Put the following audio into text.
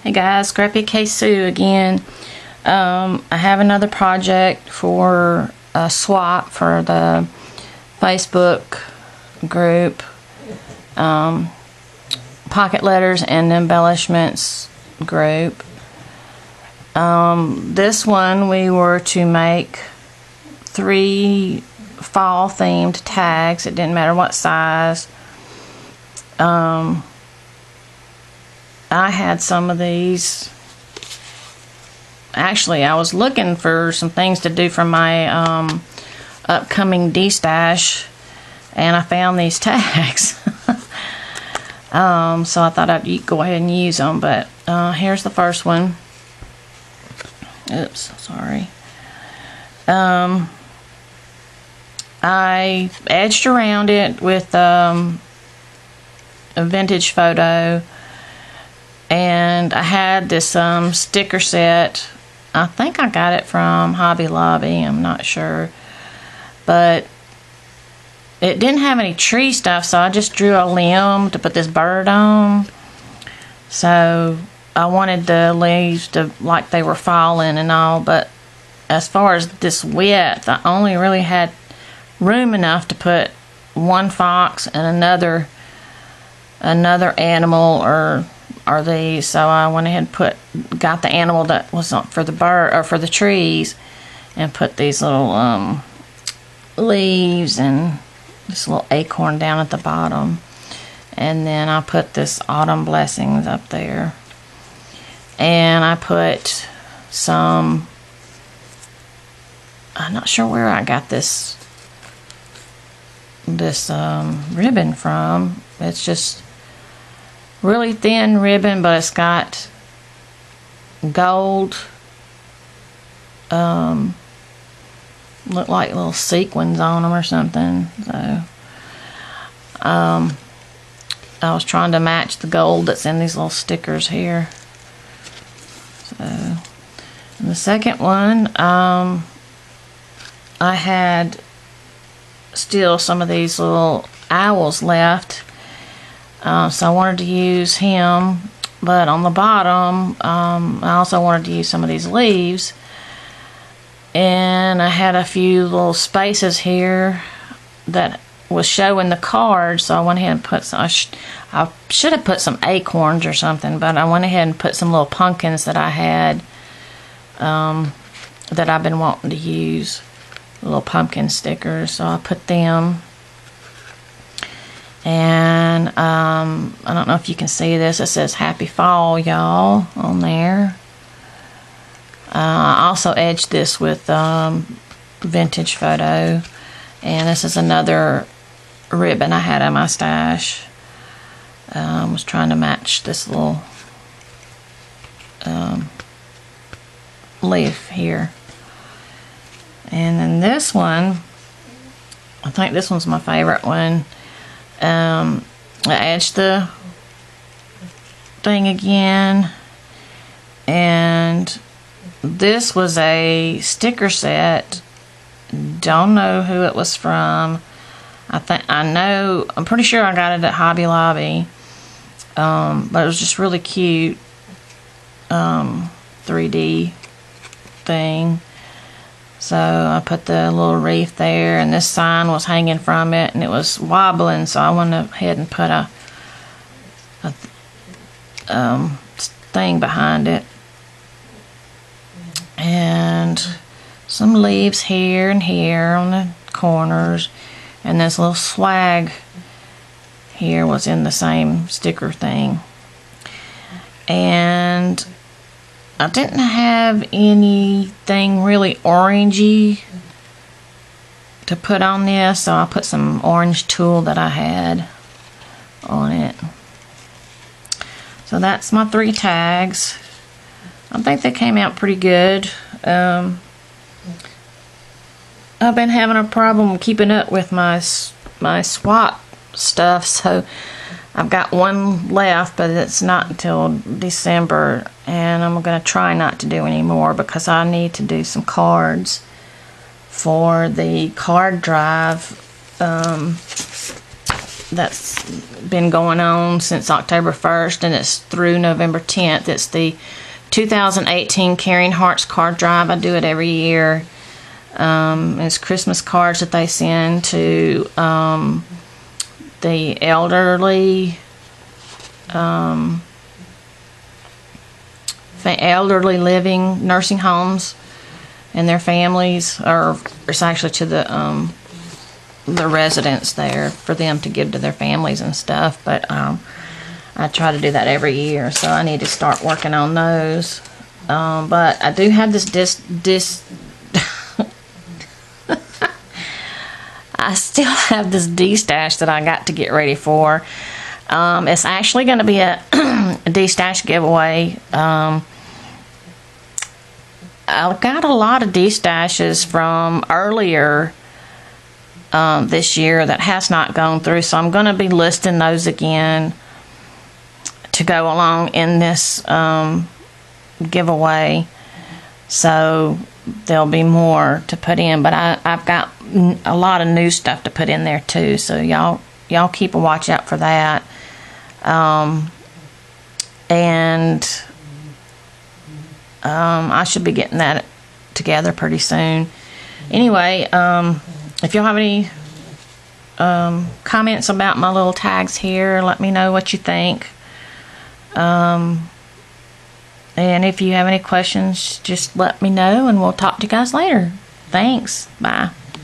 Hey guys, Scrappy K Sue again. I have another project for a swap for the Facebook group, pocket letters and embellishments group. This one we were to make 3 fall themed tags. It didn't matter what size. I had some of these. Actually, I was looking for some things to do for my upcoming D-stash, and I found these tags. So I thought I'd go ahead and use them, but here's the first one. Oops, sorry. I edged around it with a vintage photo, and I had this sticker set. I think I got it from Hobby Lobby, I'm not sure, but it didn't have any tree stuff, so I just drew a limb to put this bird on. So I wanted the leaves to like they were falling and all, but as far as this width, I only really had room enough to put one fox and another animal or these. So I went ahead and got the animal that was for the bird or for the trees, and put these little leaves and this little acorn down at the bottom, and then I put this autumn blessings up there, and I put some, I'm not sure where I got this ribbon from. It's just really thin ribbon, but it's got gold, look like little sequins on them or something. So I was trying to match the gold that's in these little stickers here. So, and the second one, I had still some of these little owls left. So I wanted to use him, but on the bottom, I also wanted to use some of these leaves, and I had a few little spaces here that was showing the card, so I went ahead and put some, I should have put some acorns or something, but I went ahead and put some little pumpkins that I had, that I've been wanting to use, little pumpkin stickers, so I put them. And I don't know if you can see this. It says Happy Fall, y'all, on there. I also edged this with vintage photo, and this is another ribbon I had in my stash. Was trying to match this little leaf here. And then this one, I think this one's my favorite one. I edged the thing again, and this was a sticker set. Don't know who it was from. I'm pretty sure I got it at Hobby Lobby, but it was just really cute 3D thing. So I put the little wreath there, and this sign was hanging from it, and it was wobbling, so I went ahead and put a thing behind it. And some leaves here and here on the corners, and this little swag here was in the same sticker thing. And I didn't have anything really orangey to put on this, so I put some orange tulle that I had on it. So that's my 3 tags. I think they came out pretty good. I've been having a problem keeping up with my swap stuff, so I've got one left, but it's not until December, and I'm going to try not to do any more because I need to do some cards for the card drive that's been going on since October 1st, and it's through November 10th. It's the 2018 Caring Hearts card drive. I do it every year. It's Christmas cards that they send to the elderly living nursing homes and their families, or it's actually to the residents there for them to give to their families and stuff. But I try to do that every year, so I need to start working on those. But I do have this I still have this D-stash that I got to get ready for. It's actually going to be a D-stash giveaway. I've got a lot of D-stashes from earlier this year that has not gone through, so I'm going to be listing those again to go along in this giveaway. So there'll be more to put in, but I've got a lot of new stuff to put in there too, so y'all keep a watch out for that. I should be getting that together pretty soon. Anyway, if y'all have any comments about my little tags here, let me know what you think. And if you have any questions, just let me know, and we'll talk to you guys later. Thanks. Bye.